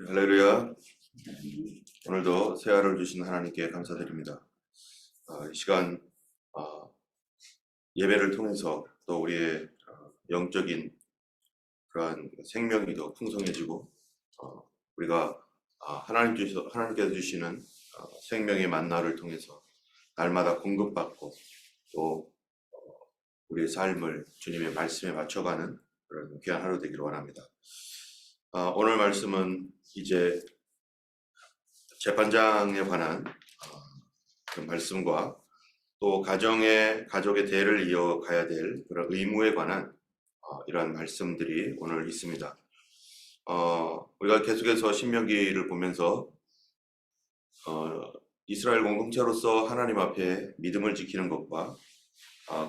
할렐루야. 오늘도 새 하루를 주신 하나님께 감사드립니다. 이 시간 예배를 통해서 또 우리의 영적인 그러한 생명이 더 풍성해지고 우리가 하나님께서 주시는 생명의 만나를 통해서 날마다 공급받고 또 우리의 삶을 주님의 말씀에 맞춰가는 그런 귀한 하루 되기를 원합니다. 오늘 말씀은 이제 재판장에 관한 그 말씀과 또 가족의 대를 이어가야 될 그런 의무에 관한 이러한 말씀들이 오늘 있습니다. 우리가 계속해서 신명기를 보면서 이스라엘 공동체로서 하나님 앞에 믿음을 지키는 것과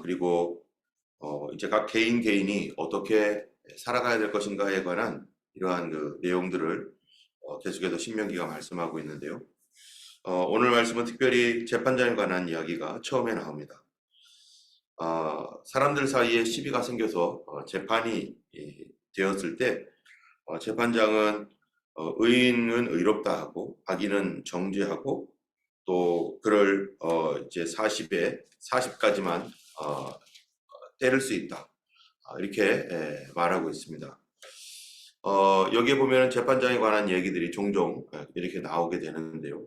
그리고 이제 각 개인이 어떻게 살아가야 될 것인가에 관한 이러한 그 내용들을 계속해서 신명기가 말씀하고 있는데요. 오늘 말씀은 특별히 재판장에 관한 이야기가 처음에 나옵니다. 사람들 사이에 시비가 생겨서 재판이 되었을 때 재판장은 의인은 의롭다 하고 악인은 정죄하고 또 그를 이제 40까지만 때릴 수 있다. 이렇게 말하고 있습니다. 여기에 보면 재판장에 관한 얘기들이 종종 이렇게 나오게 되는데요.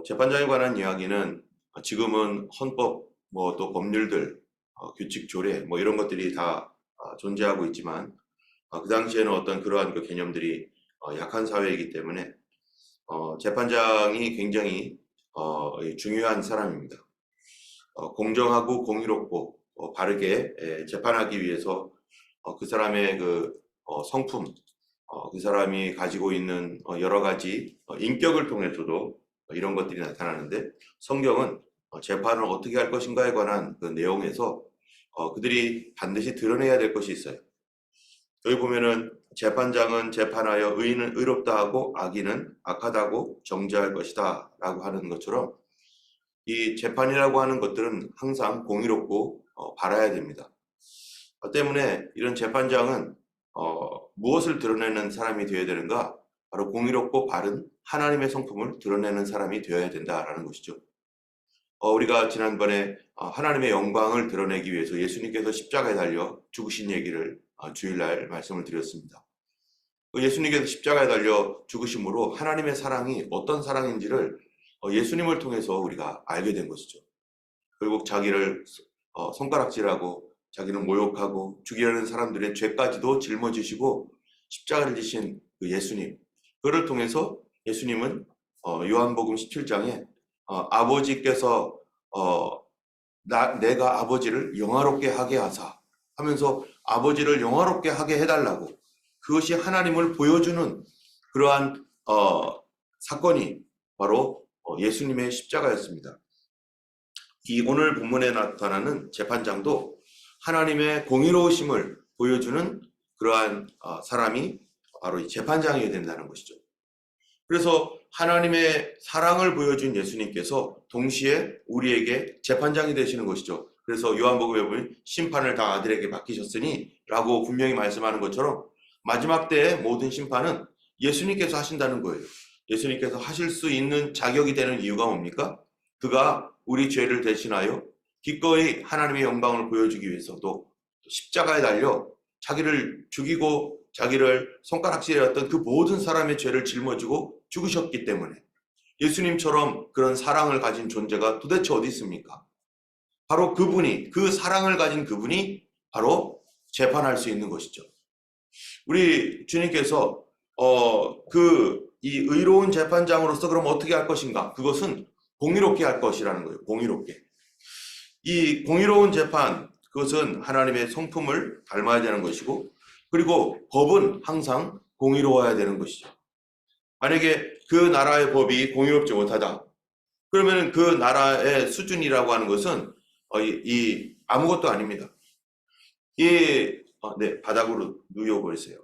재판장에 관한 이야기는 지금은 헌법, 또 법률들, 규칙, 조례, 이런 것들이 다 존재하고 있지만 그 당시에는 어떤 그러한 그 개념들이 약한 사회이기 때문에 재판장이 굉장히 중요한 사람입니다. 공정하고 공의롭고 바르게 재판하기 위해서 그 사람의 그 성품, 그 사람이 가지고 있는 여러 가지 인격을 통해서도 이런 것들이 나타나는데 성경은 재판을 어떻게 할 것인가에 관한 그 내용에서 그들이 반드시 드러내야 될 것이 있어요. 여기 보면은 재판장은 재판하여 의인은 의롭다 하고 악인은 악하다고 정죄할 것이다 라고 하는 것처럼 이 재판이라고 하는 것들은 항상 공의롭고 바라야 됩니다. 때문에 이런 재판장은 무엇을 드러내는 사람이 되어야 되는가? 바로 공의롭고 바른 하나님의 성품을 드러내는 사람이 되어야 된다라는 것이죠. 우리가 지난번에 하나님의 영광을 드러내기 위해서 예수님께서 십자가에 달려 죽으신 얘기를 주일날 말씀을 드렸습니다. 예수님께서 십자가에 달려 죽으심으로 하나님의 사랑이 어떤 사랑인지를 예수님을 통해서 우리가 알게 된 것이죠. 결국 자기를 손가락질하고 자기를 모욕하고 죽이려는 사람들의 죄까지도 짊어지시고 십자가를 지신 그 예수님, 그를 통해서 예수님은 요한복음 17장에 아버지께서 내가 아버지를 영화롭게 하게 하사 하면서 아버지를 영화롭게 하게 해달라고, 그것이 하나님을 보여주는 그러한 사건이 바로 예수님의 십자가였습니다. 이 오늘 본문에 나타나는 재판장도 하나님의 공의로우심을 보여주는 그러한 사람이 바로 이 재판장이 된다는 것이죠. 그래서 하나님의 사랑을 보여준 예수님께서 동시에 우리에게 재판장이 되시는 것이죠. 그래서 요한복음에 보면 심판을 다 아들에게 맡기셨으니 라고 분명히 말씀하는 것처럼 마지막 때의 모든 심판은 예수님께서 하신다는 거예요. 예수님께서 하실 수 있는 자격이 되는 이유가 뭡니까? 그가 우리 죄를 대신하여 기꺼이 하나님의 영광을 보여주기 위해서도 십자가에 달려 자기를 죽이고 자기를 손가락질했던 그 모든 사람의 죄를 짊어지고 죽으셨기 때문에 예수님처럼 그런 사랑을 가진 존재가 도대체 어디 있습니까? 바로 그분이, 그 사랑을 가진 그분이 바로 재판할 수 있는 것이죠. 우리 주님께서 이 의로운 재판장으로서 그럼 어떻게 할 것인가? 그것은 공의롭게 할 것이라는 거예요. 공의롭게. 이 공의로운 재판, 그것은 하나님의 성품을 닮아야 되는 것이고, 그리고 법은 항상 공의로워야 되는 것이죠. 만약에 그 나라의 법이 공의롭지 못하다, 그러면 그 나라의 수준이라고 하는 것은 아무것도 아닙니다. 네, 바닥으로 누워버리세요.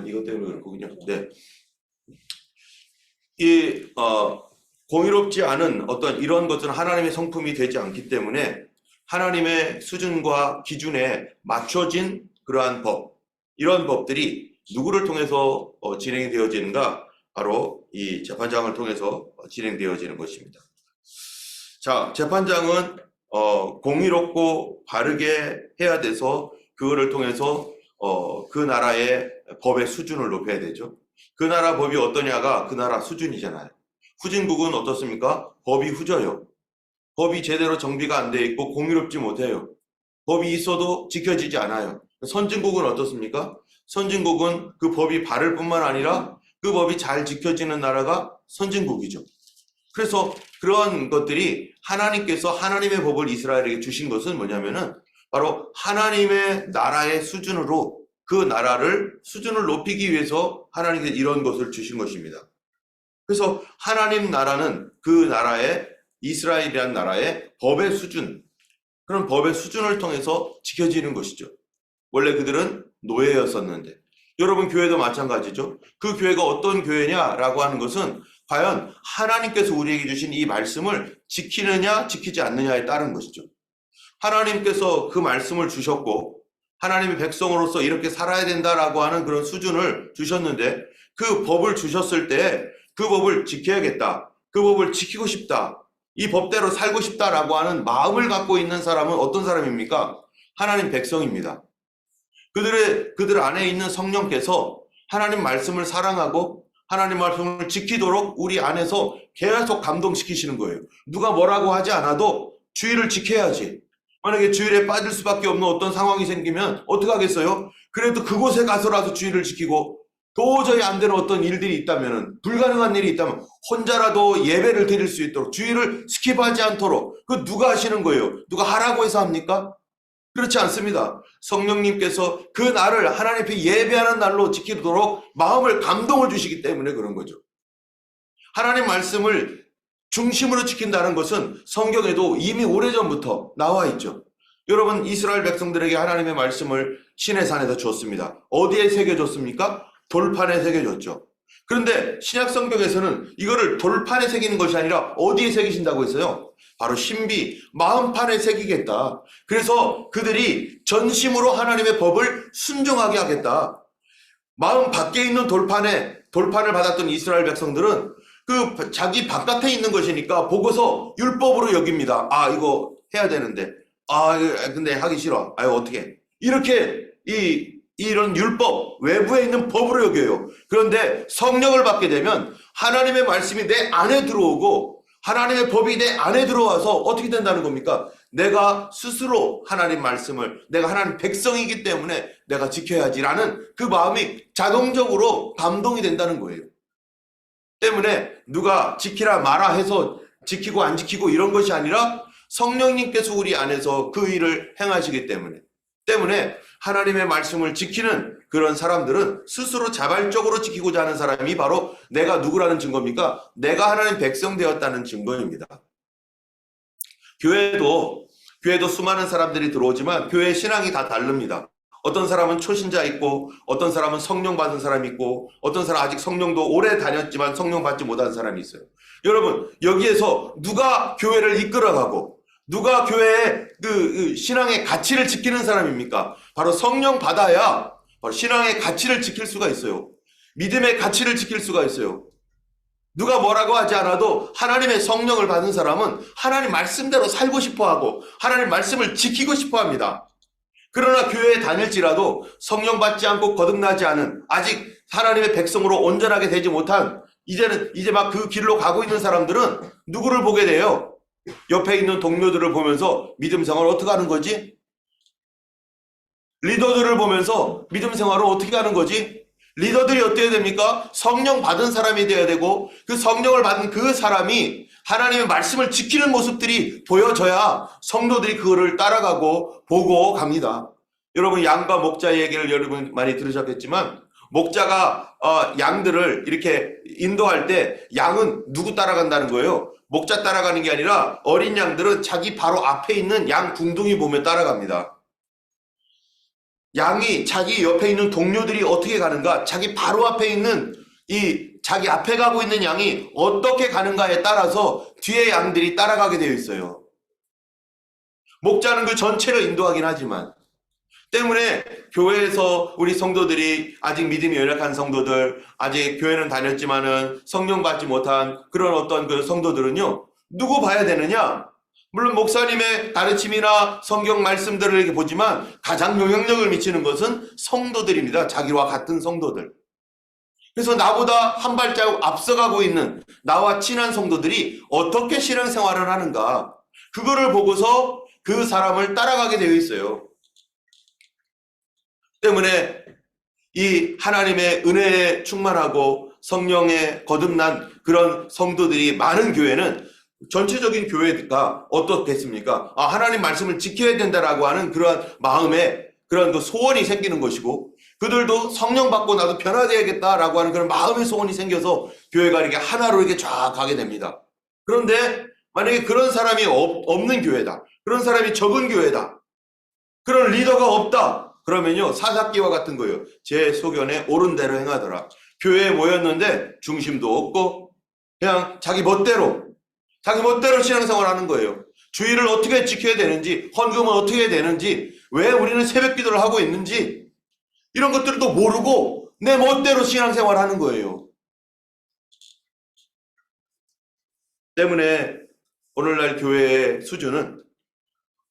이것 때문에 그렇군요. 네. 공의롭지 않은 어떤 이런 것들은 하나님의 성품이 되지 않기 때문에 하나님의 수준과 기준에 맞춰진 그러한 법, 이런 법들이 누구를 통해서 진행이 되어지는가? 바로 이 재판장을 통해서 진행되어지는 것입니다. 자, 재판장은 공의롭고 바르게 해야 돼서 그거를 통해서 그 나라의 법의 수준을 높여야 되죠. 그 나라 법이 어떠냐가 그 나라 수준이잖아요. 후진국은 어떻습니까? 법이 후져요. 법이 제대로 정비가 안 돼 있고 공의롭지 못해요. 법이 있어도 지켜지지 않아요. 선진국은 어떻습니까? 선진국은 그 법이 바를 뿐만 아니라 그 법이 잘 지켜지는 나라가 선진국이죠. 그래서 그런 것들이 하나님께서 하나님의 법을 이스라엘에게 주신 것은 뭐냐면은 바로 하나님의 나라의 수준으로 그 나라를 수준을 높이기 위해서 하나님께서 이런 것을 주신 것입니다. 그래서 하나님 나라는 그 나라의 이스라엘이라는 나라의 법의 수준, 그런 법의 수준을 통해서 지켜지는 것이죠. 원래 그들은 노예였었는데 여러분 교회도 마찬가지죠. 그 교회가 어떤 교회냐라고 하는 것은 과연 하나님께서 우리에게 주신 이 말씀을 지키느냐 지키지 않느냐에 따른 것이죠. 하나님께서 그 말씀을 주셨고 하나님의 백성으로서 이렇게 살아야 된다라고 하는 그런 수준을 주셨는데 그 법을 주셨을 때 그 법을 지켜야겠다. 그 법을 지키고 싶다. 이 법대로 살고 싶다라고 하는 마음을 갖고 있는 사람은 어떤 사람입니까? 하나님 백성입니다. 그들 안에 있는 성령께서 하나님 말씀을 사랑하고 하나님 말씀을 지키도록 우리 안에서 계속 감동시키시는 거예요. 누가 뭐라고 하지 않아도 주의를 지켜야지. 만약에 주일에 빠질 수밖에 없는 어떤 상황이 생기면 어떻게 하겠어요? 그래도 그곳에 가서라도 주의를 지키고 도저히 안 되는 어떤 일들이 있다면 불가능한 일이 있다면 혼자라도 예배를 드릴 수 있도록 주의를 스킵하지 않도록 그 누가 하시는 거예요? 누가 하라고 해서 합니까? 그렇지 않습니다. 성령님께서 그 날을 하나님 앞에 예배하는 날로 지키도록 마음을 감동을 주시기 때문에 그런 거죠. 하나님 말씀을 중심으로 지킨다는 것은 성경에도 이미 오래전부터 나와 있죠. 여러분 이스라엘 백성들에게 하나님의 말씀을 시내산에서 줬습니다. 어디에 새겨줬습니까? 돌판에 새겨줬죠. 그런데 신약 성경에서는 이거를 돌판에 새기는 것이 아니라 어디에 새기신다고 했어요? 바로 신비, 마음판에 새기겠다. 그래서 그들이 전심으로 하나님의 법을 순종하게 하겠다. 마음 밖에 있는 돌판을 받았던 이스라엘 백성들은 그 자기 바깥에 있는 것이니까 보고서 율법으로 여깁니다. 아, 이거 해야 되는데. 아, 근데 하기 싫어. 아유, 어떻게. 이렇게 이런 율법, 외부에 있는 법으로 여겨요. 그런데 성령을 받게 되면 하나님의 말씀이 내 안에 들어오고 하나님의 법이 내 안에 들어와서 어떻게 된다는 겁니까? 내가 스스로 하나님 말씀을, 내가 하나님 백성이기 때문에 내가 지켜야지라는 그 마음이 자동적으로 감동이 된다는 거예요. 때문에 누가 지키라 마라 해서 지키고 안 지키고 이런 것이 아니라 성령님께서 우리 안에서 그 일을 행하시기 때문에 하나님의 말씀을 지키는 그런 사람들은 스스로 자발적으로 지키고자 하는 사람이 바로 내가 누구라는 증거입니까? 내가 하나님 백성 되었다는 증거입니다. 교회도 수많은 사람들이 들어오지만 교회 신앙이 다 다릅니다. 어떤 사람은 초신자 있고 어떤 사람은 성령 받은 사람이 있고 어떤 사람 아직 성령도 오래 다녔지만 성령 받지 못한 사람이 있어요. 여러분 여기에서 누가 교회를 이끌어가고 누가 교회의 그 신앙의 가치를 지키는 사람입니까? 바로 성령 받아야 바로 신앙의 가치를 지킬 수가 있어요. 믿음의 가치를 지킬 수가 있어요. 누가 뭐라고 하지 않아도 하나님의 성령을 받은 사람은 하나님 말씀대로 살고 싶어하고 하나님 말씀을 지키고 싶어합니다. 그러나 교회에 다닐지라도 성령 받지 않고 거듭나지 않은 아직 하나님의 백성으로 온전하게 되지 못한 이제 막 그 길로 가고 있는 사람들은 누구를 보게 돼요? 옆에 있는 동료들을 보면서 믿음 생활을 어떻게 하는 거지? 리더들을 보면서 믿음 생활을 어떻게 하는 거지? 리더들이 어떻게 됩니까? 성령 받은 사람이 되어야 되고 그 성령을 받은 그 사람이 하나님의 말씀을 지키는 모습들이 보여져야 성도들이 그거를 따라가고 보고 갑니다. 여러분 양과 목자의 얘기를 여러분 많이 들으셨겠지만 목자가 양들을 이렇게 인도할 때 양은 누구 따라간다는 거예요? 목자 따라가는 게 아니라 어린 양들은 자기 바로 앞에 있는 양 둥둥이 보며 따라갑니다. 양이 자기 옆에 있는 동료들이 어떻게 가는가, 자기 바로 앞에 있는 자기 앞에 가고 있는 양이 어떻게 가는가에 따라서 뒤에 양들이 따라가게 되어 있어요. 목자는 그 전체를 인도하긴 하지만 때문에 교회에서 우리 성도들이 아직 믿음이 연약한 성도들, 아직 교회는 다녔지만은 성령 받지 못한 그런 어떤 그 성도들은요, 누구 봐야 되느냐? 물론 목사님의 가르침이나 성경 말씀들을 이렇게 보지만 가장 영향력을 미치는 것은 성도들입니다. 자기와 같은 성도들. 그래서 나보다 한 발자국 앞서가고 있는 나와 친한 성도들이 어떻게 신앙생활을 하는가, 그거를 보고서 그 사람을 따라가게 되어 있어요. 때문에 이 하나님의 은혜에 충만하고 성령에 거듭난 그런 성도들이 많은 교회는 전체적인 교회가 어떻겠습니까? 하나님 말씀을 지켜야 된다라고 하는 그러한 마음에 그런 그 소원이 생기는 것이고, 그들도 성령 받고 나도 변화되야겠다라고 하는 그런 마음의 소원이 생겨서 교회가 이렇게 하나로 이렇게 쫙 가게 됩니다. 그런데 만약에 그런 사람이 없는 교회다, 그런 사람이 적은 교회다, 그런 리더가 없다, 그러면요, 사사기와 같은 거예요. 제 소견에 옳은 대로 행하더라. 교회에 모였는데 중심도 없고 그냥 자기 멋대로 신앙생활 하는 거예요. 주의를 어떻게 지켜야 되는지, 헌금은 어떻게 해야 되는지, 왜 우리는 새벽 기도를 하고 있는지, 이런 것들도 모르고 내 멋대로 신앙생활 하는 거예요. 때문에 오늘날 교회의 수준은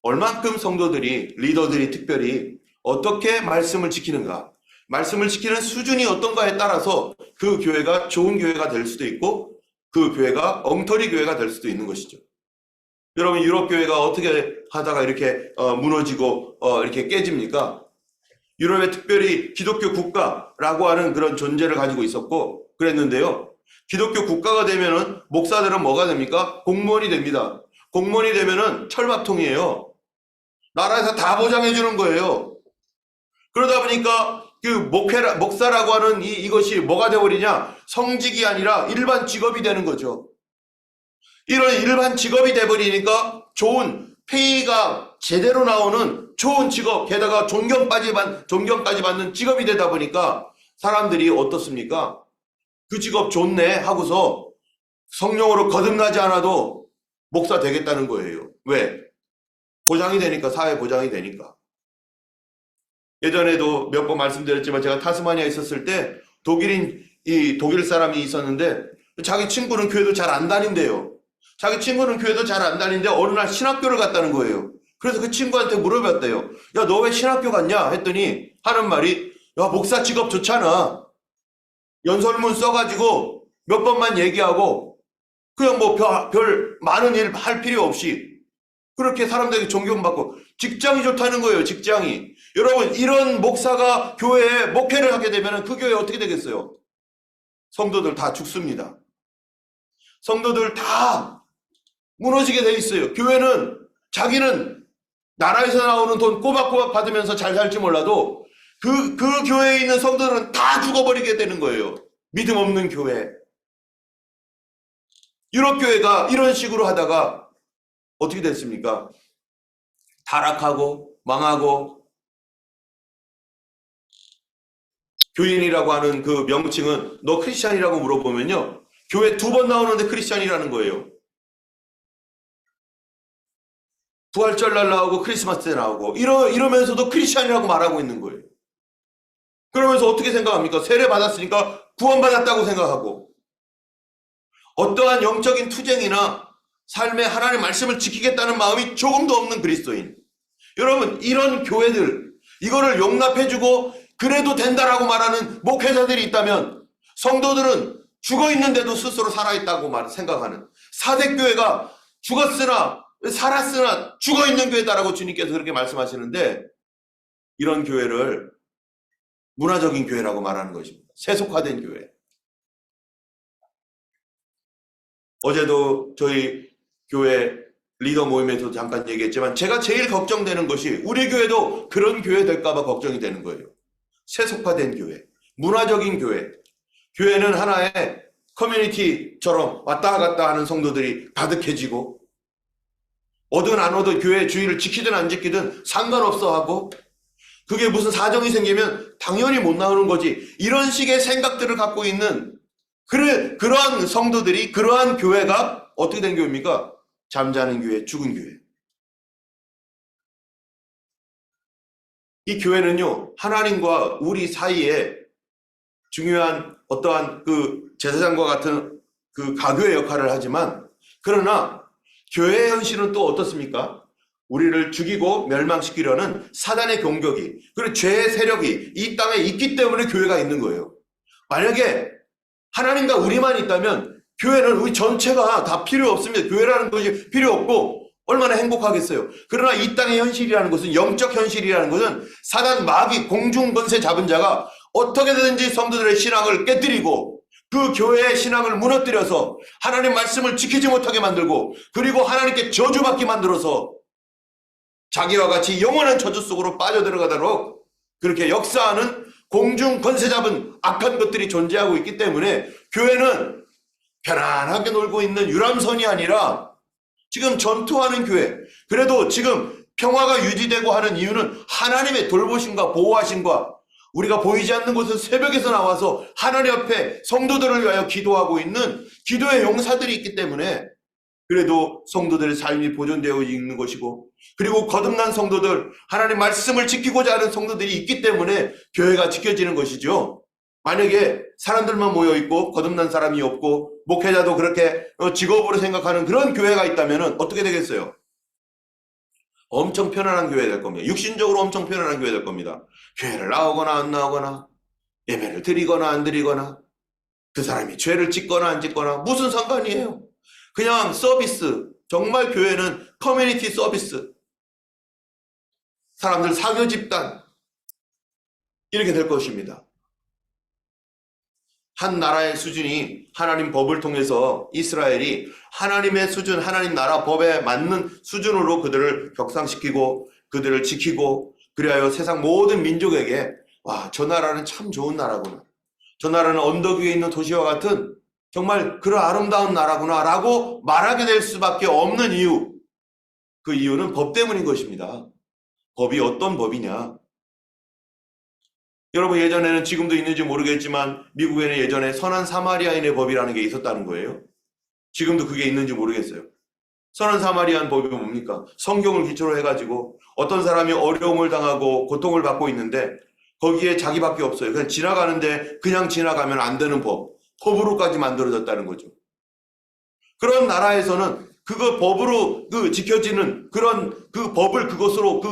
얼만큼 성도들이, 리더들이 특별히 어떻게 말씀을 지키는가, 말씀을 지키는 수준이 어떤가에 따라서 그 교회가 좋은 교회가 될 수도 있고 그 교회가 엉터리 교회가 될 수도 있는 것이죠. 여러분, 유럽 교회가 어떻게 하다가 이렇게 무너지고 이렇게 깨집니까? 유럽에 특별히 기독교 국가라고 하는 그런 존재를 가지고 있었고 그랬는데요. 기독교 국가가 되면은 목사들은 뭐가 됩니까? 공무원이 됩니다. 공무원이 되면은 철밥통이에요. 나라에서 다 보장해 주는 거예요. 그러다 보니까 그 목사라고 하는 이것이 뭐가 되어버리냐? 성직이 아니라 일반 직업이 되는 거죠. 이런 일반 직업이 돼버리니까 좋은 페이가 제대로 나오는 좋은 직업, 게다가 존경까지 받는 직업이 되다 보니까 사람들이 어떻습니까? 그 직업 좋네 하고서 성령으로 거듭나지 않아도 목사 되겠다는 거예요. 왜? 보장이 되니까, 사회 보장이 되니까. 예전에도 몇 번 말씀드렸지만 제가 타스마니아에 있었을 때 독일 사람이 있었는데 자기 친구는 교회도 잘 안 다닌대요. 자기 친구는 교회도 잘 안 다니는데 어느 날 신학교를 갔다는 거예요. 그래서 그 친구한테 물어봤대요. 야, 너 왜 신학교 갔냐? 했더니 하는 말이, 야, 목사 직업 좋잖아. 연설문 써가지고 몇 번만 얘기하고 그냥 뭐 별 많은 일 할 필요 없이 그렇게 사람들에게 존경받고 직장이 좋다는 거예요. 직장이. 여러분, 이런 목사가 교회에 목회를 하게 되면 그 교회 어떻게 되겠어요? 성도들 다 죽습니다. 성도들 다 무너지게 돼 있어요. 교회는 자기는 나라에서 나오는 돈 꼬박꼬박 받으면서 잘 살지 몰라도 그 교회에 있는 성도들은 다 죽어버리게 되는 거예요. 믿음 없는 교회. 유럽 교회가 이런 식으로 하다가 어떻게 됐습니까? 타락하고 망하고, 교인이라고 하는 그 명칭은 너 크리스찬이라고 물어보면요, 교회 2번 나오는데 크리스찬이라는 거예요. 부활절 날 나오고 크리스마스 때 나오고 이러면서도 크리스찬이라고 말하고 있는 거예요. 그러면서 어떻게 생각합니까? 세례 받았으니까 구원받았다고 생각하고, 어떠한 영적인 투쟁이나 삶에 하나님의 말씀을 지키겠다는 마음이 조금도 없는 그리스도인. 여러분, 이런 교회들, 이거를 용납해주고 그래도 된다라고 말하는 목회자들이 있다면 성도들은 죽어있는데도 스스로 살아있다고 생각하는, 사대교회가 죽었으나 살았으나 죽어있는 교회다라고 주님께서 그렇게 말씀하시는데, 이런 교회를 문화적인 교회라고 말하는 것입니다. 세속화된 교회. 어제도 저희 교회 리더 모임에서 잠깐 얘기했지만 제가 제일 걱정되는 것이 우리 교회도 그런 교회 될까봐 걱정이 되는 거예요. 세속화된 교회, 문화적인 교회. 교회는 하나의 커뮤니티처럼 왔다 갔다 하는 성도들이 가득해지고, 오든 안 오든 교회 주의를 지키든 안 지키든 상관없어 하고, 그게 무슨 사정이 생기면 당연히 못 나오는 거지, 이런 식의 생각들을 갖고 있는 그러한 성도들이, 그러한 교회가 어떻게 된 교회입니까? 잠자는 교회, 죽은 교회. 이 교회는요, 하나님과 우리 사이에 중요한 어떠한 그 제사장과 같은 그 가교의 역할을 하지만, 그러나 교회의 현실은 또 어떻습니까? 우리를 죽이고 멸망시키려는 사단의 공격이, 그리고 죄의 세력이 이 땅에 있기 때문에 교회가 있는 거예요. 만약에 하나님과 우리만 있다면 교회는 우리 전체가 다 필요 없습니다. 교회라는 것이 필요 없고 얼마나 행복하겠어요. 그러나 이 땅의 현실이라는 것은, 영적 현실이라는 것은 사단 마귀 공중 권세 잡은 자가 어떻게든지 성도들의 신앙을 깨뜨리고 그 교회의 신앙을 무너뜨려서 하나님 말씀을 지키지 못하게 만들고, 그리고 하나님께 저주받게 만들어서 자기와 같이 영원한 저주 속으로 빠져들어가도록 그렇게 역사하는 공중 권세 잡은 악한 것들이 존재하고 있기 때문에, 교회는 편안하게 놀고 있는 유람선이 아니라 지금 전투하는 교회, 그래도 지금 평화가 유지되고 하는 이유는 하나님의 돌보심과 보호하심과 우리가 보이지 않는 곳에서 새벽에서 나와서 하나님 앞에 성도들을 위하여 기도하고 있는 기도의 용사들이 있기 때문에 그래도 성도들의 삶이 보존되어 있는 것이고, 그리고 거듭난 성도들, 하나님 말씀을 지키고자 하는 성도들이 있기 때문에 교회가 지켜지는 것이죠. 만약에 사람들만 모여있고 거듭난 사람이 없고 목회자도 그렇게 직업으로 생각하는 그런 교회가 있다면 어떻게 되겠어요? 엄청 편안한 교회 될 겁니다. 육신적으로 엄청 편안한 교회 될 겁니다. 교회를 나오거나 안 나오거나, 예배를 드리거나 안 드리거나, 그 사람이 죄를 짓거나 안 짓거나 무슨 상관이에요? 그냥 서비스, 정말 교회는 커뮤니티 서비스, 사람들 사교 집단, 이렇게 될 것입니다. 한 나라의 수준이 하나님 법을 통해서 이스라엘이 하나님의 수준, 하나님 나라 법에 맞는 수준으로 그들을 격상시키고 그들을 지키고, 그리하여 세상 모든 민족에게 와, 저 나라는 참 좋은 나라구나, 저 나라는 언덕 위에 있는 도시와 같은 정말 그런 아름다운 나라구나 라고 말하게 될 수밖에 없는 이유, 그 이유는 법 때문인 것입니다. 법이 어떤 법이냐? 여러분, 예전에는, 지금도 있는지 모르겠지만 미국에는 예전에 선한 사마리아인의 법이라는 게 있었다는 거예요. 지금도 그게 있는지 모르겠어요. 선한 사마리아인 법이 뭡니까? 성경을 기초로 해가지고 어떤 사람이 어려움을 당하고 고통을 받고 있는데 거기에 자기밖에 없어요. 그냥 지나가는데 그냥 지나가면 안 되는 법으로까지 만들어졌다는 거죠. 그런 나라에서는 그거 법으로 지켜지는 그런 그 법을 그것으로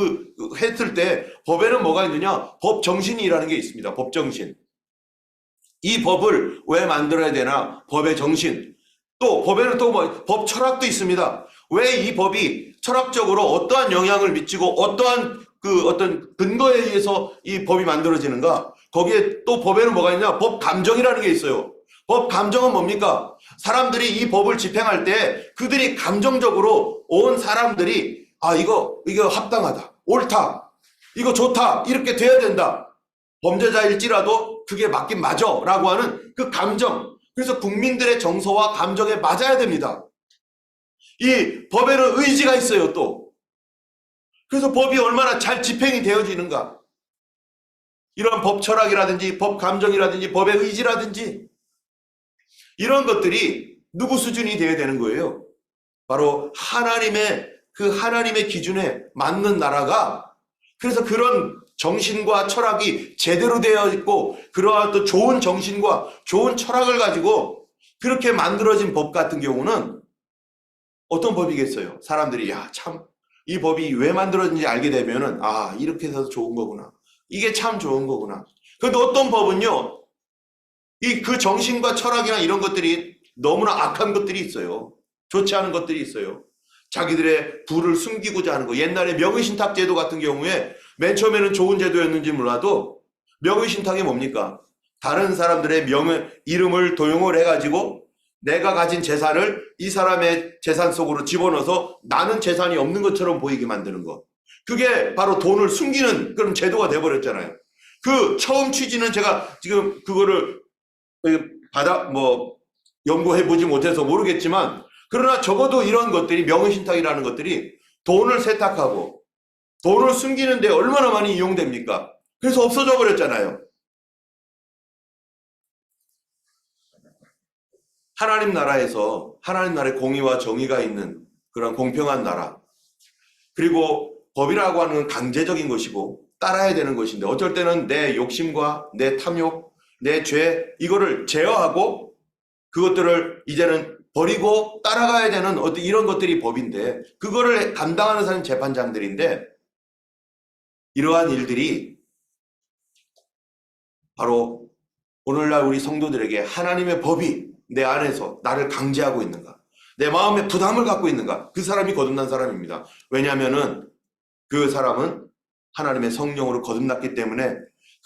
했을 때 법에는 뭐가 있느냐? 법 정신이라는 게 있습니다. 법 정신. 이 법을 왜 만들어야 되나? 법의 정신. 또 법에는 또 법 철학도 있습니다. 왜 이 법이 철학적으로 어떠한 영향을 미치고 어떠한 어떤 근거에 의해서 이 법이 만들어지는가? 거기에 또 법에는 뭐가 있냐? 법 감정이라는 게 있어요. 법 감정은 뭡니까? 사람들이 이 법을 집행할 때 그들이 감정적으로 온 사람들이 이거 합당하다, 옳다, 이거 좋다, 이렇게 돼야 된다, 범죄자일지라도 그게 맞긴 맞아 라고 하는 그 감정, 그래서 국민들의 정서와 감정에 맞아야 됩니다. 이 법에는 의지가 있어요. 또 그래서 법이 얼마나 잘 집행이 되어지는가, 이런 법 철학이라든지 법 감정이라든지 법의 의지라든지 이런 것들이 누구 수준이 되어야 되는 거예요? 바로 하나님의 기준에 맞는 나라가, 그래서 그런 정신과 철학이 제대로 되어 있고 그러한 또 좋은 정신과 좋은 철학을 가지고 그렇게 만들어진 법 같은 경우는 어떤 법이겠어요? 사람들이 참 이 법이 왜 만들어진지 알게 되면은 이렇게 해서 좋은 거구나, 이게 참 좋은 거구나. 그런데 어떤 법은요, 그 정신과 철학이나 이런 것들이 너무나 악한 것들이 있어요. 좋지 않은 것들이 있어요. 자기들의 부를 숨기고자 하는 거. 옛날에 명의신탁 제도 같은 경우에 맨 처음에는 좋은 제도였는지 몰라도, 명의신탁이 뭡니까? 다른 사람들의 이름을 도용을 해가지고 내가 가진 재산을 이 사람의 재산 속으로 집어넣어서 나는 재산이 없는 것처럼 보이게 만드는 거. 그게 바로 돈을 숨기는 그런 제도가 돼버렸잖아요. 그 처음 취지는 제가 지금 그거를 연구해보지 못해서 모르겠지만, 그러나 적어도 이런 것들이, 명의신탁이라는 것들이 돈을 세탁하고 돈을 숨기는데 얼마나 많이 이용됩니까? 그래서 없어져 버렸잖아요. 하나님 나라에서, 하나님 나라의 공의와 정의가 있는 그런 공평한 나라, 그리고 법이라고 하는 건 강제적인 것이고 따라야 되는 것인데 어쩔 때는 내 욕심과 내 탐욕, 내 죄 이거를 제어하고 그것들을 이제는 버리고 따라가야 되는 어떤 이런 것들이 법인데 그거를 감당하는 사람이 재판장들인데 이러한 일들이 바로 오늘날 우리 성도들에게 하나님의 법이 내 안에서 나를 강제하고 있는가? 내 마음에 부담을 갖고 있는가? 그 사람이 거듭난 사람입니다. 왜냐하면은 그 사람은 하나님의 성령으로 거듭났기 때문에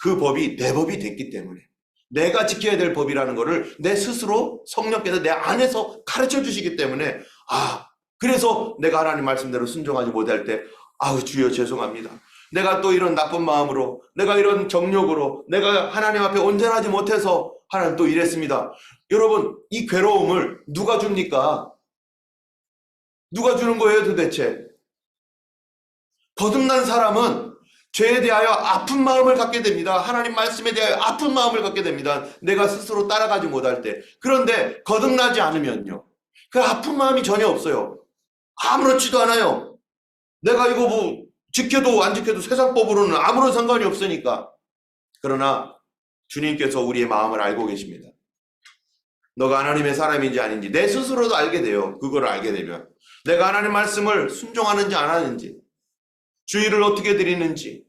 그 법이 내 법이 됐기 때문에 내가 지켜야 될 법이라는 것을 내 스스로 성령께서 내 안에서 가르쳐 주시기 때문에 그래서 내가 하나님 말씀대로 순종하지 못할 때 주여 죄송합니다. 내가 또 이런 나쁜 마음으로 내가 이런 정욕으로 내가 하나님 앞에 온전하지 못해서 하나님 또 이랬습니다. 여러분 이 괴로움을 누가 줍니까? 누가 주는 거예요 도대체? 거듭난 사람은 죄에 대하여 아픈 마음을 갖게 됩니다. 하나님 말씀에 대하여 아픈 마음을 갖게 됩니다. 내가 스스로 따라가지 못할 때. 그런데 거듭나지 않으면요. 그 아픈 마음이 전혀 없어요. 아무렇지도 않아요. 내가 이거 뭐 지켜도 안 지켜도 세상법으로는 아무런 상관이 없으니까. 그러나 주님께서 우리의 마음을 알고 계십니다. 너가 하나님의 사람인지 아닌지 내 스스로도 알게 돼요. 그걸 알게 되면. 내가 하나님 말씀을 순종하는지 안 하는지 주의를 어떻게 드리는지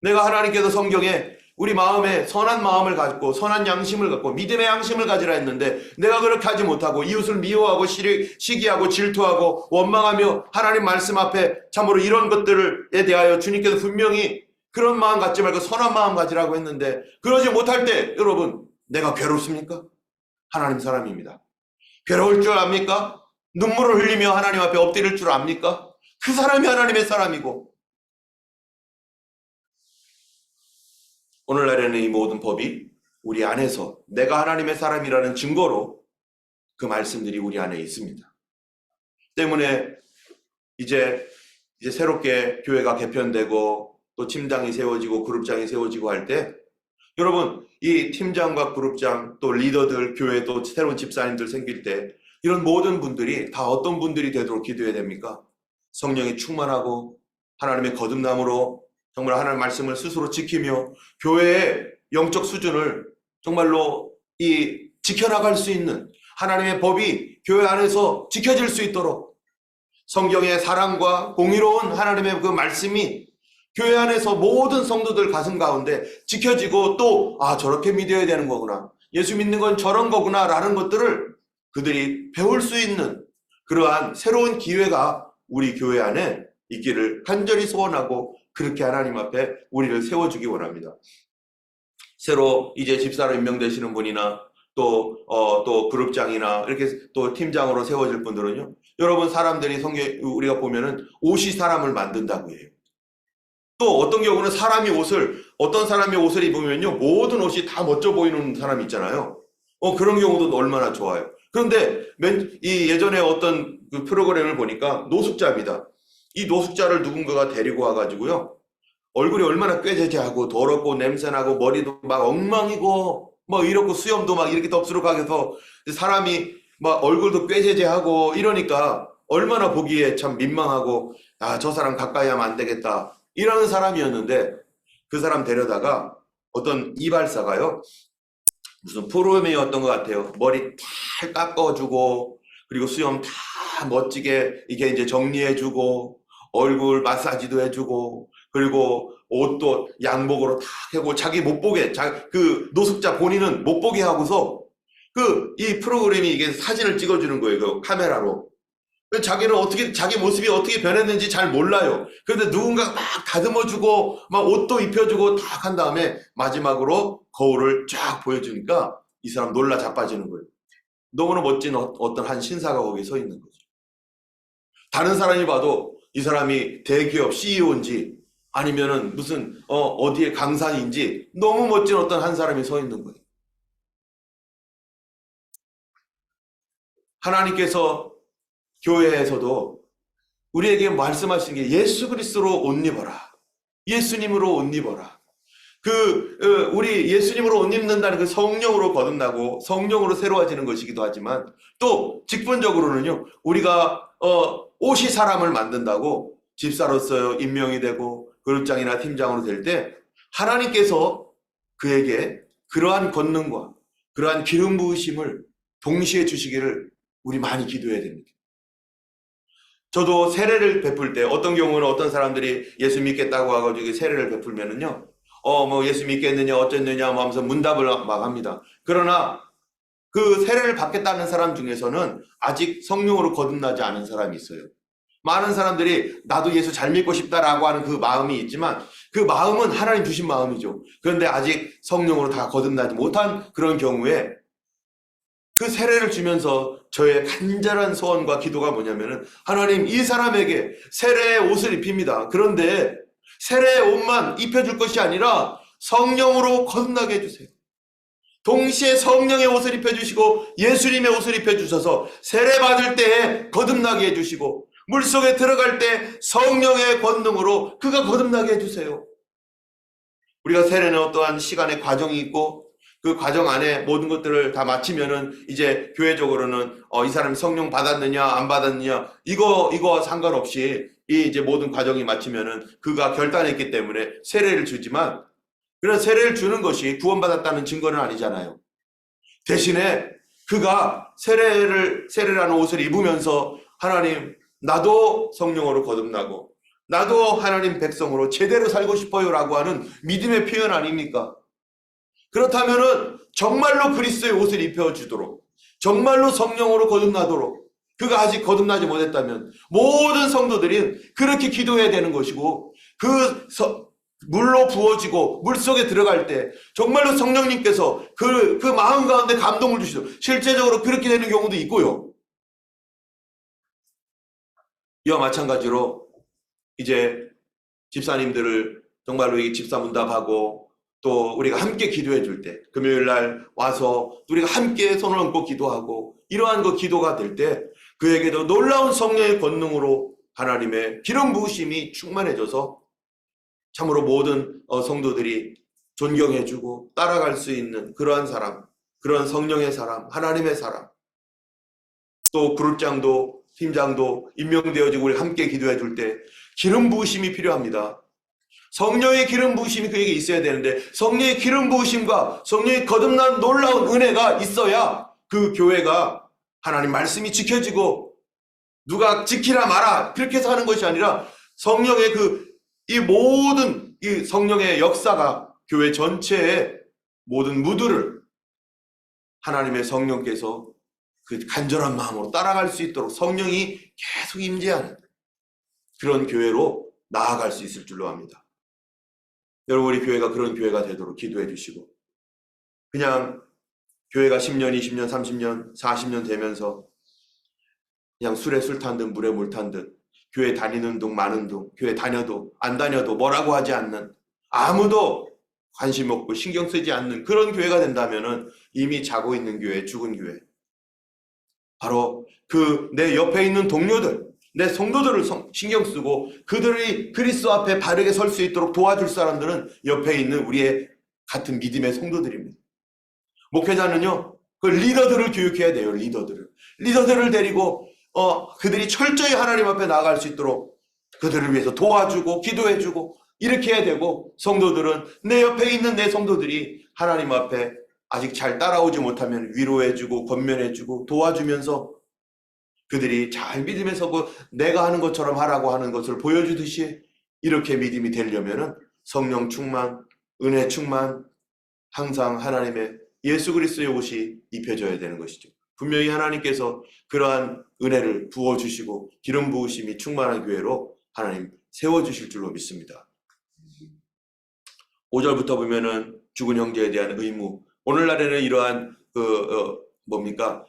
내가 하나님께서 성경에 우리 마음에 선한 마음을 갖고 선한 양심을 갖고 믿음의 양심을 가지라 했는데 내가 그렇게 하지 못하고 이웃을 미워하고 시기하고 질투하고 원망하며 하나님 말씀 앞에 참으로 이런 것들에 대하여 주님께서 분명히 그런 마음 갖지 말고 선한 마음 가지라고 했는데 그러지 못할 때 여러분 내가 괴롭습니까? 하나님 사람입니다. 괴로울 줄 압니까? 눈물을 흘리며 하나님 앞에 엎드릴 줄 압니까? 그 사람이 하나님의 사람이고 오늘날에는 이 모든 법이 우리 안에서 내가 하나님의 사람이라는 증거로 그 말씀들이 우리 안에 있습니다. 때문에 이제 새롭게 교회가 개편되고 또 팀장이 세워지고 그룹장이 세워지고 할 때 여러분 이 팀장과 그룹장 또 리더들 교회 또 새로운 집사님들 생길 때 이런 모든 분들이 다 어떤 분들이 되도록 기도해야 됩니까? 성령이 충만하고 하나님의 거듭남으로 정말 하나님의 말씀을 스스로 지키며 교회의 영적 수준을 정말로 지켜나갈 수 있는 하나님의 법이 교회 안에서 지켜질 수 있도록 성경의 사랑과 공의로운 하나님의 그 말씀이 교회 안에서 모든 성도들 가슴 가운데 지켜지고 또 저렇게 믿어야 되는 거구나. 예수 믿는 건 저런 거구나 라는 것들을 그들이 배울 수 있는 그러한 새로운 기회가 우리 교회 안에 있기를 간절히 소원하고 그렇게 하나님 앞에 우리를 세워주기 원합니다. 새로 이제 집사로 임명되시는 분이나 또 그룹장이나 이렇게 또 팀장으로 세워질 분들은요. 여러분 사람들이 우리가 보면은 옷이 사람을 만든다고 해요. 또 어떤 경우는 어떤 사람이 옷을 입으면요. 모든 옷이 다 멋져 보이는 사람이 있잖아요. 그런 경우도 얼마나 좋아요. 그런데 예전에 어떤 그 프로그램을 보니까 노숙자입니다. 이 노숙자를 누군가가 데리고 와가지고요. 얼굴이 얼마나 꾀재재하고 더럽고 냄새나고 머리도 막 엉망이고 이렇고 수염도 막 이렇게 덥수룩하게 해서 사람이 막 얼굴도 꾀재재하고 이러니까 얼마나 보기에 참 민망하고 저 사람 가까이 하면 안 되겠다 이러는 사람이었는데 그 사람 데려다가 어떤 이발사가요. 무슨 프로그램이었던 것 같아요. 머리 잘 깎아주고 그리고 수염 다 멋지게 이게 이제 정리해주고 얼굴 마사지도 해주고 그리고 옷도 양복으로 다 하고 자기 못 보게 그 노숙자 본인은 못 보게 하고서 이 프로그램이 이게 사진을 찍어주는 거예요. 그 카메라로. 자기는 자기 모습이 어떻게 변했는지 잘 몰라요. 그런데 누군가 막 다듬어주고 막 옷도 입혀주고 딱 한 다음에 마지막으로 거울을 쫙 보여주니까 이 사람 놀라 자빠지는 거예요. 너무나 멋진 어떤 한 신사가 거기 서 있는 거죠. 다른 사람이 봐도 이 사람이 대기업 CEO인지 아니면은 무슨 어디에 강사인지 너무 멋진 어떤 한 사람이 서 있는 거예요. 하나님께서 교회에서도 우리에게 말씀하신 게 예수 그리스도로 옷 입어라. 예수님으로 옷 입어라. 우리 예수님으로 옷 입는다는 그 성령으로 거듭나고 성령으로 새로워지는 것이기도 하지만 또 직분적으로는요. 우리가 옷이 사람을 만든다고 집사로서 임명이 되고 그룹장이나 팀장으로 될 때 하나님께서 그에게 그러한 권능과 그러한 기름 부으심을 동시에 주시기를 우리 많이 기도해야 됩니다. 저도 세례를 베풀 때 어떤 경우는 어떤 사람들이 예수 믿겠다고 하고 세례를 베풀면은요, 뭐 예수 믿겠느냐 어쨌느냐 뭐 하면서 문답을 막 합니다. 그러나 그 세례를 받겠다는 사람 중에서는 아직 성령으로 거듭나지 않은 사람이 있어요. 많은 사람들이 나도 예수 잘 믿고 싶다라고 하는 그 마음이 있지만 그 마음은 하나님 주신 마음이죠. 그런데 아직 성령으로 다 거듭나지 못한 그런 경우에 그 세례를 주면서 저의 간절한 소원과 기도가 뭐냐면은 하나님 이 사람에게 세례의 옷을 입힙니다. 그런데 세례의 옷만 입혀줄 것이 아니라 성령으로 거듭나게 해주세요. 동시에 성령의 옷을 입혀주시고 예수님의 옷을 입혀주셔서 세례 받을 때에 거듭나게 해주시고 물속에 들어갈 때 성령의 권능으로 그가 거듭나게 해주세요. 우리가 세례는 어떠한 시간의 과정이 있고 그 과정 안에 모든 것들을 다 마치면은 이제 교회적으로는 이 사람이 성령 받았느냐 안 받았느냐 이거와 상관없이 이 이제 모든 과정이 마치면은 그가 결단했기 때문에 세례를 주지만 그런 세례를 주는 것이 구원받았다는 증거는 아니잖아요. 대신에 그가 세례라는 옷을 입으면서 하나님 나도 성령으로 거듭나고 나도 하나님 백성으로 제대로 살고 싶어요 라고 하는 믿음의 표현 아닙니까? 그렇다면은 정말로 그리스도의 옷을 입혀주도록 정말로 성령으로 거듭나도록 그가 아직 거듭나지 못했다면 모든 성도들이 그렇게 기도해야 되는 것이고 물로 부어지고 물속에 들어갈 때 정말로 성령님께서 그 마음 가운데 감동을 주시죠. 실제적으로 그렇게 되는 경우도 있고요. 이와 마찬가지로 이제 집사님들을 정말로 이 집사 문답하고 또 우리가 함께 기도해 줄 때 금요일 날 와서 우리가 함께 손을 얹고 기도하고 이러한 기도가 될 때 그에게도 놀라운 성령의 권능으로 하나님의 기름 부으심이 충만해져서 참으로 모든 성도들이 존경해주고 따라갈 수 있는 그러한 사람, 그런 성령의 사람, 하나님의 사람, 또 그룹장도 팀장도 임명되어지고 우리 함께 기도해 줄 때 기름 부으심이 필요합니다. 성령의 기름 부으심이 그에게 있어야 되는데 성령의 기름 부으심과 성령의 거듭난 놀라운 은혜가 있어야 그 교회가 하나님 말씀이 지켜지고 누가 지키라 마라 그렇게 해서 하는 것이 아니라 성령의 이 모든 이 성령의 역사가 교회 전체의 모든 무드를 하나님의 성령께서 그 간절한 마음으로 따라갈 수 있도록 성령이 계속 임재하는 그런 교회로 나아갈 수 있을 줄로 압니다. 여러분 우리 교회가 그런 교회가 되도록 기도해 주시고 그냥 교회가 10년, 20년, 30년, 40년 되면서 그냥 술에 술 탄 듯 물에 물 탄 듯 교회 다니는 둥 마는 둥 교회 다녀도 안 다녀도 뭐라고 하지 않는 아무도 관심 없고 신경 쓰지 않는 그런 교회가 된다면은 이미 자고 있는 교회, 죽은 교회. 바로 내 옆에 있는 동료들, 내 성도들을 신경 쓰고 그들이 그리스도 앞에 바르게 설 수 있도록 도와줄 사람들은 옆에 있는 우리의 같은 믿음의 성도들입니다. 목회자는요, 그 리더들을 교육해야 돼요. 리더들을 데리고 그들이 철저히 하나님 앞에 나아갈 수 있도록 그들을 위해서 도와주고 기도해주고 이렇게 해야 되고 성도들은 내 옆에 있는 내 성도들이 하나님 앞에 아직 잘 따라오지 못하면 위로해주고 권면해주고 도와주면서 그들이 잘 믿음에 서고 내가 하는 것처럼 하라고 하는 것을 보여주듯이 이렇게 믿음이 되려면은 성령 충만, 은혜 충만, 항상 하나님의 예수 그리스도의 옷이 입혀져야 되는 것이죠. 분명히 하나님께서 그러한 은혜를 부어주시고 기름 부으심이 충만한 교회로 하나님 세워주실 줄로 믿습니다. 5절부터 보면은 죽은 형제에 대한 의무. 오늘날에는 이러한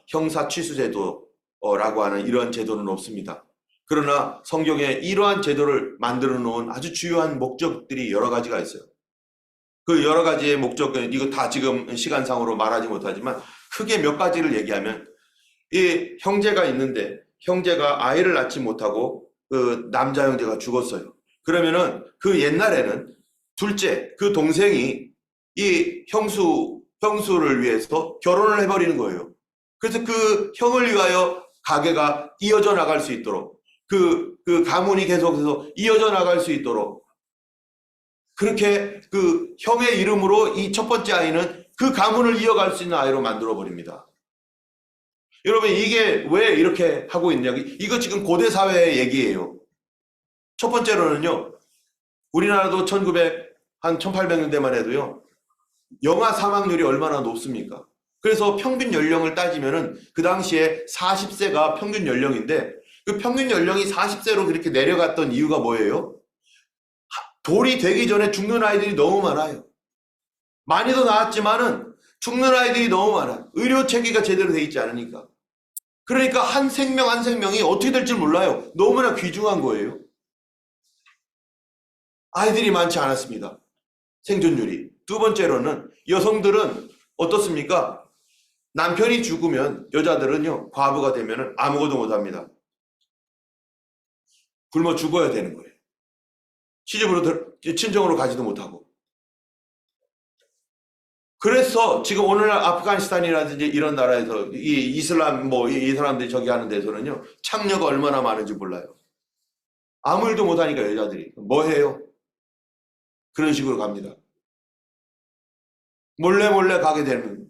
형사 취수 제도라고 하는 이러한 제도는 없습니다. 그러나 성경에 이러한 제도를 만들어 놓은 아주 주요한 목적들이 여러 가지가 있어요. 그 여러 가지의 목적은 이거 다 지금 시간상으로 말하지 못하지만 크게 몇 가지를 얘기하면 이 형제가 있는데 형제가 아이를 낳지 못하고 그 남자 형제가 죽었어요. 그러면은 그 옛날에는 둘째 그 동생이 이 형수를 위해서 결혼을 해버리는 거예요. 그래서 그 형을 위하여 가게가 이어져 나갈 수 있도록 그 가문이 계속해서 이어져 나갈 수 있도록 그렇게 그 형의 이름으로 이 첫 번째 아이는 그 가문을 이어갈 수 있는 아이로 만들어 버립니다. 여러분, 이게 왜 이렇게 하고 있냐? 이거 지금 고대 사회의 얘기예요. 첫 번째로는요, 우리나라도 1800년대만 해도요, 영아 사망률이 얼마나 높습니까? 그래서 평균 연령을 따지면은 그 당시에 40세가 평균 연령인데, 그 평균 연령이 40세로 그렇게 내려갔던 이유가 뭐예요? 돌이 되기 전에 죽는 아이들이 너무 많아요. 많이도 나왔지만은 죽는 아이들이 너무 많아요. 의료 체계가 제대로 돼 있지 않으니까. 그러니까 한 생명 한 생명이 어떻게 될지 몰라요. 너무나 귀중한 거예요. 아이들이 많지 않았습니다. 생존율이. 두 번째로는 여성들은 어떻습니까? 남편이 죽으면 여자들은요, 과부가 되면 아무것도 못합니다. 굶어 죽어야 되는 거예요. 시집으로 친정으로 가지도 못하고. 그래서 지금 오늘날 아프가니스탄이라든지 이런 나라에서 이 이슬람 이 사람들이 저기 하는 데서는요, 창녀가 얼마나 많은지 몰라요. 아무 일도 못하니까 여자들이 뭐 해요? 그런 식으로 갑니다. 몰래 가게 되는.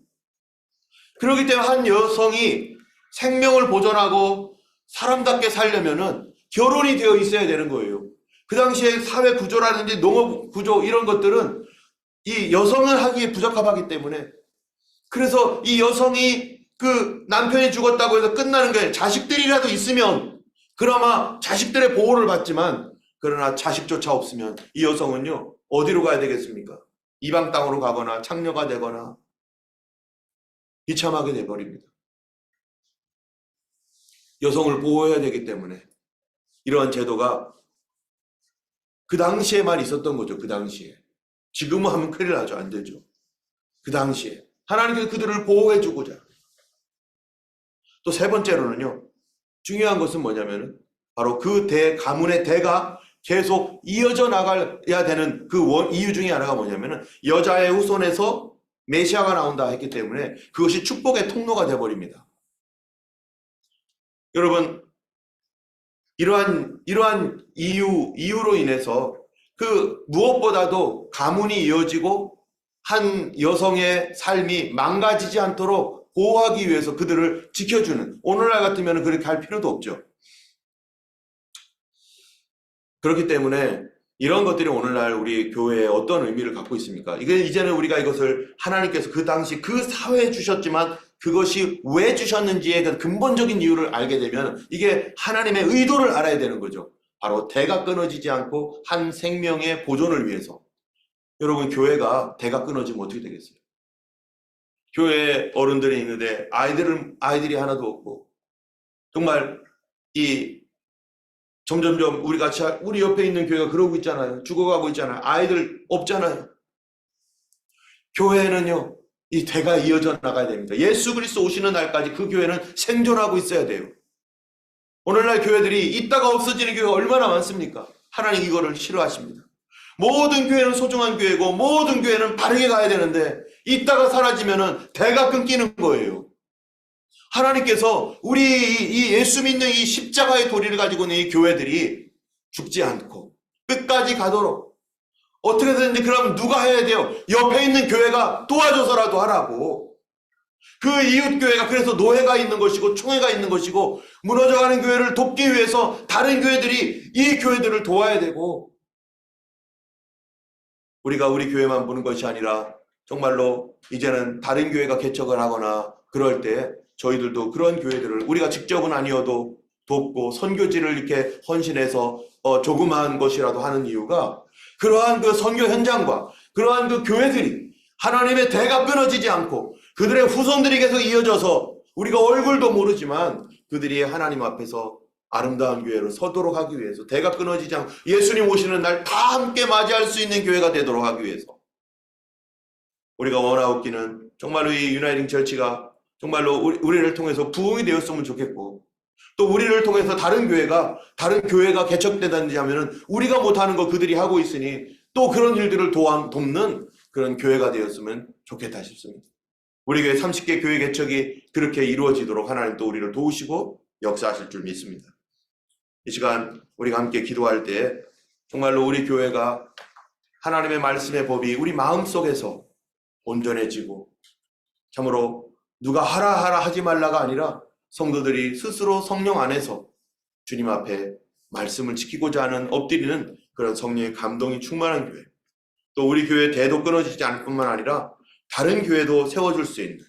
그렇기 때문에 한 여성이 생명을 보존하고 사람답게 살려면은 결혼이 되어 있어야 되는 거예요. 그 당시에 사회 구조라든지 농업 구조 이런 것들은 이 여성을 하기에 부적합하기 때문에, 그래서 이 여성이 그 남편이 죽었다고 해서 끝나는 게 자식들이라도 있으면 그나마 자식들의 보호를 받지만, 그러나 자식조차 없으면 이 여성은요, 어디로 가야 되겠습니까? 이방 땅으로 가거나 창녀가 되거나 비참하게 돼버립니다. 여성을 보호해야 되기 때문에 이러한 제도가 그 당시에만 있었던 거죠. 그 당시에. 지금은 하면 큰일 나죠. 안 되죠. 그 당시에 하나님께서 그들을 보호해주고자. 또 세 번째로는요, 중요한 것은 뭐냐면은 바로 그 가문의 대가 계속 이어져 나가야 되는 그 이유 중에 하나가 뭐냐면은 여자의 후손에서 메시아가 나온다 했기 때문에 그것이 축복의 통로가 되어버립니다. 여러분, 이러한 이유로 인해서 그 무엇보다도 가문이 이어지고 한 여성의 삶이 망가지지 않도록 보호하기 위해서 그들을 지켜주는, 오늘날 같으면 그렇게 할 필요도 없죠. 그렇기 때문에 이런 것들이 오늘날 우리 교회에 어떤 의미를 갖고 있습니까? 이제는 우리가 이것을 하나님께서 그 당시 그 사회에 주셨지만 그것이 왜 주셨는지에 대한 근본적인 이유를 알게 되면 이게 하나님의 의도를 알아야 되는 거죠. 바로 대가 끊어지지 않고 한 생명의 보존을 위해서. 여러분, 교회가 대가 끊어지면 어떻게 되겠어요? 교회에 어른들이 있는데 아이들이 하나도 없고, 정말 점점점 우리 옆에 있는 교회가 그러고 있잖아요. 죽어가고 있잖아요. 아이들 없잖아요. 교회는요, 이 대가 이어져 나가야 됩니다. 예수 그리스도 오시는 날까지 그 교회는 생존하고 있어야 돼요. 오늘날 교회들이 있다가 없어지는 교회가 얼마나 많습니까? 하나님 이거를 싫어하십니다. 모든 교회는 소중한 교회고 모든 교회는 바르게 가야 되는데 있다가 사라지면은 대가 끊기는 거예요. 하나님께서 우리 이 예수 믿는 이 십자가의 도리를 가지고 있는 이 교회들이 죽지 않고 끝까지 가도록 어떻게든지, 그러면 누가 해야 돼요? 옆에 있는 교회가 도와줘서라도 하라고. 그 이웃 교회가 그래서 노회가 있는 것이고 총회가 있는 것이고, 무너져가는 교회를 돕기 위해서 다른 교회들이 이 교회들을 도와야 되고, 우리가 우리 교회만 보는 것이 아니라 정말로 이제는 다른 교회가 개척을 하거나 그럴 때 저희들도 그런 교회들을 우리가 직접은 아니어도 돕고 선교지를 이렇게 헌신해서 조그마한 것이라도 하는 이유가, 그러한 그 선교 현장과 그러한 그 교회들이 하나님의 대가 끊어지지 않고 그들의 후손들이 계속 이어져서 우리가 얼굴도 모르지만 그들이 하나님 앞에서 아름다운 교회로 서도록 하기 위해서, 대가 끊어지지 않고 예수님 오시는 날 다 함께 맞이할 수 있는 교회가 되도록 하기 위해서 우리가 원하옵기는 정말로 이 유나이팅 처치가 정말로 우리를 통해서 부흥이 되었으면 좋겠고, 또 우리를 통해서 다른 교회가 개척되든지 하면은 우리가 못하는 거 그들이 하고 있으니 또 그런 일들을 돕는 그런 교회가 되었으면 좋겠다 싶습니다. 우리 교회 30개 교회 개척이 그렇게 이루어지도록 하나님 또 우리를 도우시고 역사하실 줄 믿습니다. 이 시간 우리가 함께 기도할 때 정말로 우리 교회가 하나님의 말씀의 법이 우리 마음속에서 온전해지고 참으로 누가 하라 하라 하지 말라가 아니라 성도들이 스스로 성령 안에서 주님 앞에 말씀을 지키고자 하는 엎드리는 그런 성령의 감동이 충만한 교회, 또 우리 교회 대도 끊어지지 않을 뿐만 아니라 다른 교회도 세워줄 수 있는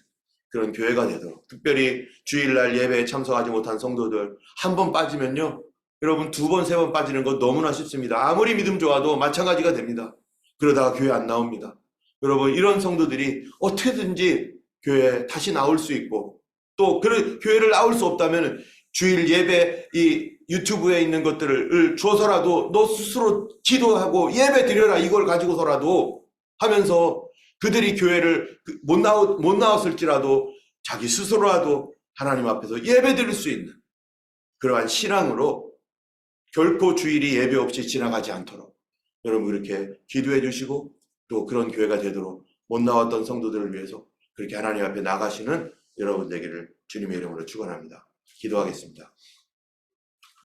그런 교회가 되도록, 특별히 주일날 예배에 참석하지 못한 성도들 한 번 빠지면요, 여러분 두 번, 세 번 빠지는 거 너무나 쉽습니다. 아무리 믿음 좋아도 마찬가지가 됩니다. 그러다가 교회 안 나옵니다. 여러분, 이런 성도들이 어떻게든지 교회에 다시 나올 수 있고, 또 교회를 나올 수 없다면 주일 예배 이 유튜브에 있는 것들을 줘서라도 너 스스로 기도하고 예배 드려라, 이걸 가지고서라도 하면서 그들이 교회를 못 나왔을지라도 자기 스스로라도 하나님 앞에서 예배 드릴 수 있는 그러한 신앙으로 결코 주일이 예배 없이 지나가지 않도록 여러분 그렇게 기도해 주시고, 또 그런 교회가 되도록 못 나왔던 성도들을 위해서 그렇게 하나님 앞에 나가시는 여러분 되기를 주님의 이름으로 축원합니다. 기도하겠습니다.